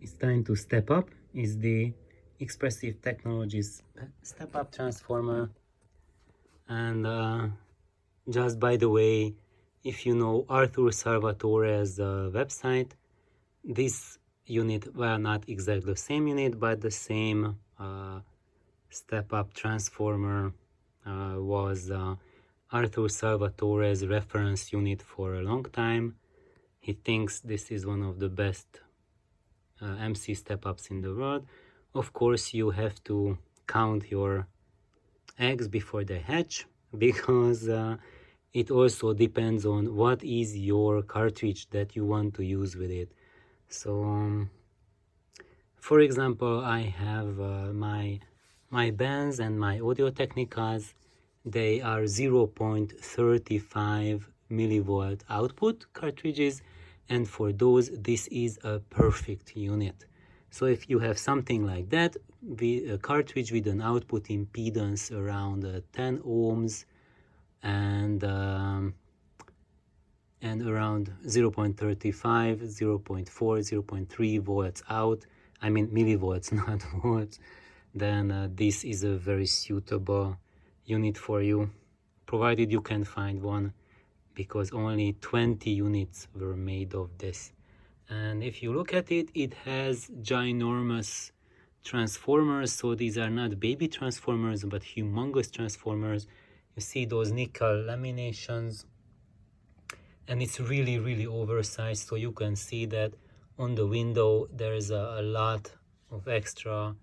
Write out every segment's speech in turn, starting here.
it's time to step up is the Expressive Technologies step up transformer. And just by the way, if you know Arthur Salvatore's website, this unit, well, not exactly the same unit, but the same step up transformer was Arthur Salvatore's reference unit for a long time. He thinks this is one of the best MC step-ups in the world. Of course, you have to count your eggs before they hatch, because it also depends on what is your cartridge that you want to use with it. So for example, I have my bands and my Audio Technicas. They are 0.35 millivolt output cartridges, and for those this is a perfect unit. So if you have something like that, a cartridge with an output impedance around 10 ohms and around 0.35, 0.4, 0.3 volts out, I mean millivolts, not volts, then this is a very suitable unit for you, provided you can find one, because only 20 units were made of this. And if you look at it, it has ginormous transformers. So these are not baby transformers, but humongous transformers. You see those nickel laminations, and it's really, really oversized. So you can see that on the window there's a lot of extra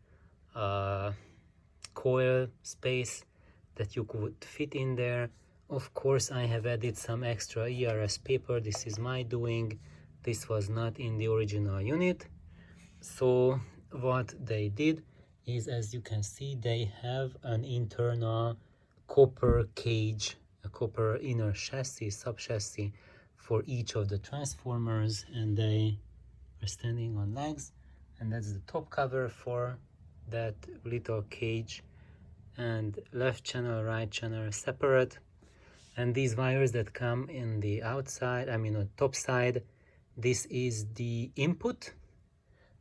coil space that you could fit in there. Of course, I have added some extra ERS paper. This is my doing. This was not in the original unit. So what they did is, as you can see, they have an internal copper cage, a copper inner chassis, sub-chassis for each of the transformers, and they are standing on legs, and that's the top cover for that little cage, and left channel, right channel separate. And these wires that come in the outside, I mean on top side, this is the input,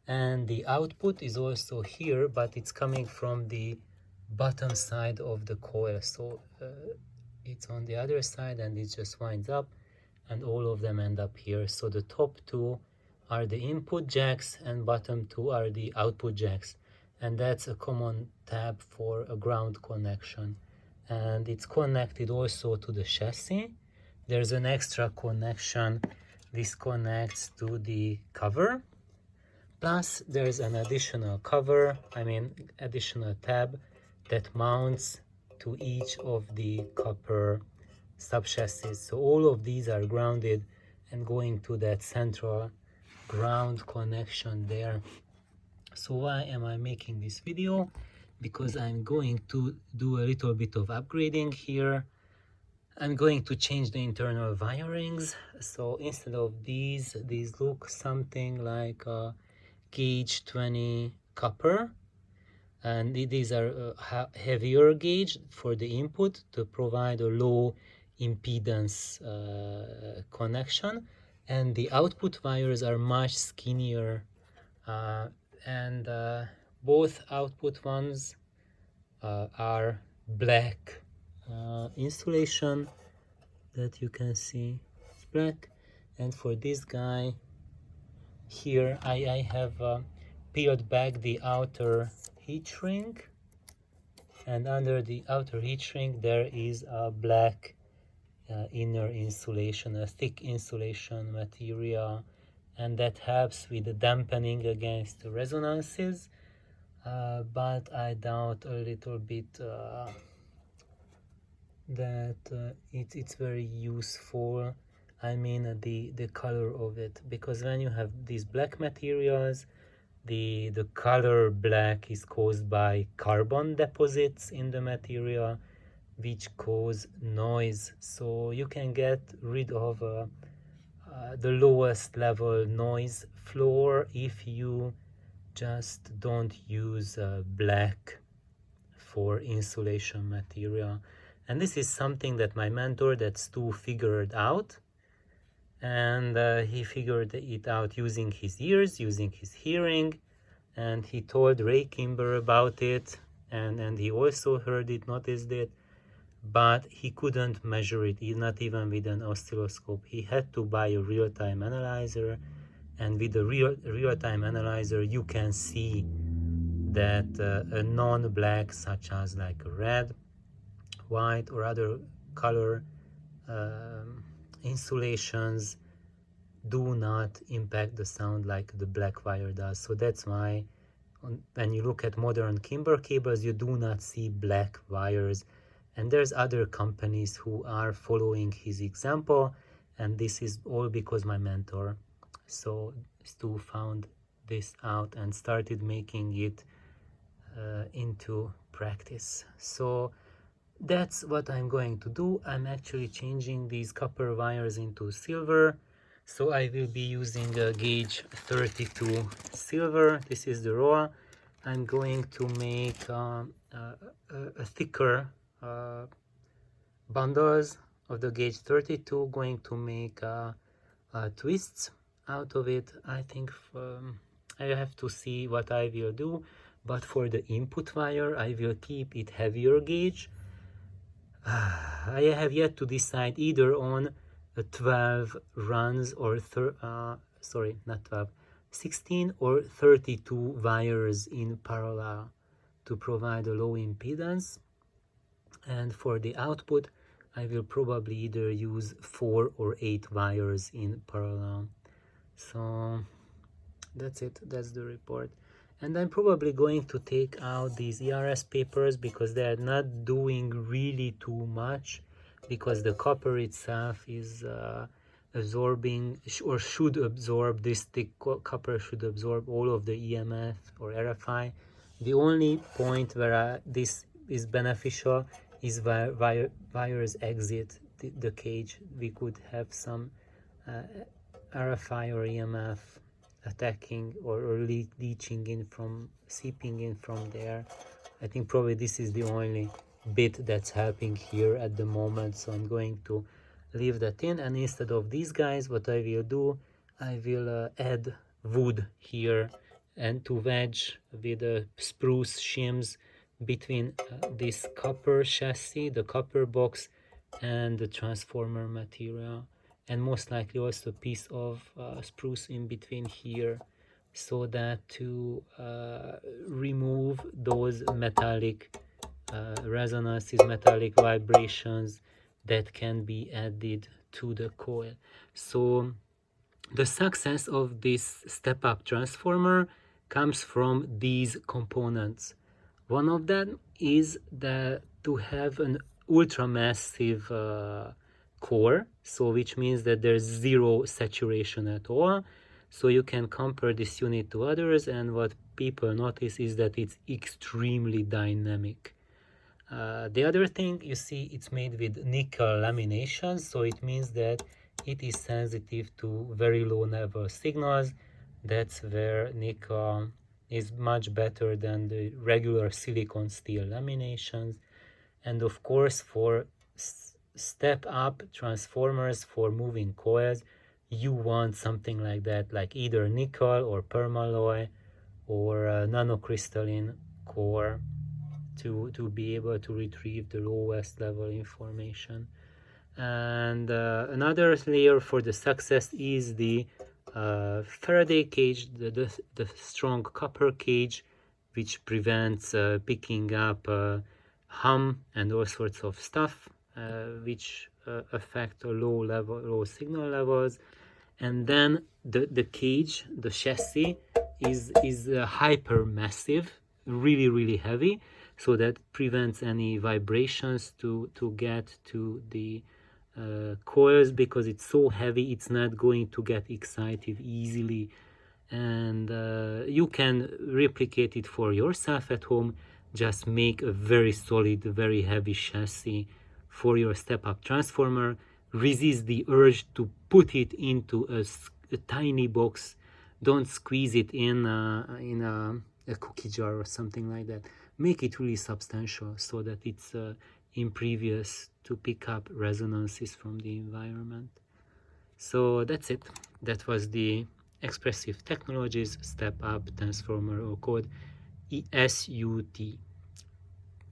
and the output is also here, but it's coming from the bottom side of the coil. So it's on the other side, and it just winds up, and all of them end up here. So the top two are the input jacks and bottom two are the output jacks, and that's a common tab for a ground connection. And it's connected also to the chassis. There's an extra connection. This connects to the cover. Plus there's an additional cover, I mean additional tab that mounts to each of the copper sub-chassis. So all of these are grounded and going to that central ground connection there. So why am I making this video? Because I'm going to do a little bit of upgrading here. I'm going to change the internal wirings. So instead of these look something like a gauge 20 copper, and these are heavier gauge for the input to provide a low impedance connection, and the output wires are much skinnier, and both output ones are black insulation that you can see. It's black. And for this guy here, I have peeled back the outer heat shrink, and under the outer heat shrink there is a black inner insulation, a thick insulation material, and that helps with the dampening against the resonances, but I doubt a little bit that it's very useful. I mean the color of it, because when you have these black materials, the color black is caused by carbon deposits in the material, which cause noise. So you can get rid of the lowest level noise floor if you just don't use black for insulation material. And this is something that my mentor, that's Stu, figured out, and he figured it out using his ears, using his hearing, and he told Ray Kimber about it, and he also heard it, noticed it, but he couldn't measure it, not even with an oscilloscope. He had to buy a real-time analyzer, and with a real-time analyzer you can see that a non-black, such as like red, white, or other color insulations do not impact the sound like the black wire does. So that's why when you look at modern Kimber cables, you do not see black wires. And there's other companies who are following his example, and this is all because my mentor, so Stu, found this out and started making it into practice. So that's what I'm going to do. I'm actually changing these copper wires into silver. So I will be using a gauge 32 silver. This is the raw. I'm going to make a thicker bundles of the gauge 32, going to make twists out of it. I think I have to see what I will do, but for the input wire I will keep it heavier gauge. I have yet to decide either on 12 runs or sorry, not 12, 16 or 32 wires in parallel to provide a low impedance. And for the output I will probably either use 4 or 8 wires in parallel. So that's it, that's the report. And I'm probably going to take out these ERS papers because they're not doing really too much, because the copper itself is absorbing, or should absorb, this thick copper should absorb all of the EMF or RFI. The only point where this is beneficial is where wires exit the cage. We could have some RFI or EMF attacking or leaching in from, seeping in from there. I think probably this is the only bit that's helping here at the moment, so I'm going to leave that in. And instead of these guys, what I will do, I will add wood here and to wedge with spruce shims between this copper chassis, the copper box, and the transformer material, and most likely also a piece of spruce in between here, so that to remove those metallic resonances, metallic vibrations that can be added to the coil. So the success of this step-up transformer comes from these components. One of them is to have an ultra-massive core, so which means that there's zero saturation at all. So you can compare this unit to others, and what people notice is that it's extremely dynamic. The other thing, you see, it's made with nickel lamination, so it means that it is sensitive to very low level signals. That's where nickel is much better than the regular silicon steel laminations. And of course, for step up transformers for moving coils, you want something like that, like either nickel or permalloy or a nanocrystalline core to be able to retrieve the lowest level information. And another layer for the success is the Faraday cage, the strong copper cage, which prevents picking up hum and all sorts of stuff which affect low signal levels. And then the cage, the chassis, is hyper massive, really heavy, so that prevents any vibrations to get to the coils, because it's so heavy it's not going to get excited easily. And you can replicate it for yourself at home. Just make a very solid, very heavy chassis for your step-up transformer. Resist the urge to put it into a tiny box. Don't squeeze it in a cookie jar or something like that. Make it really substantial so that it's impervious to pick up resonances from the environment. So that's it. That was the Expressive Technologies Step Up Transformer or code SUT.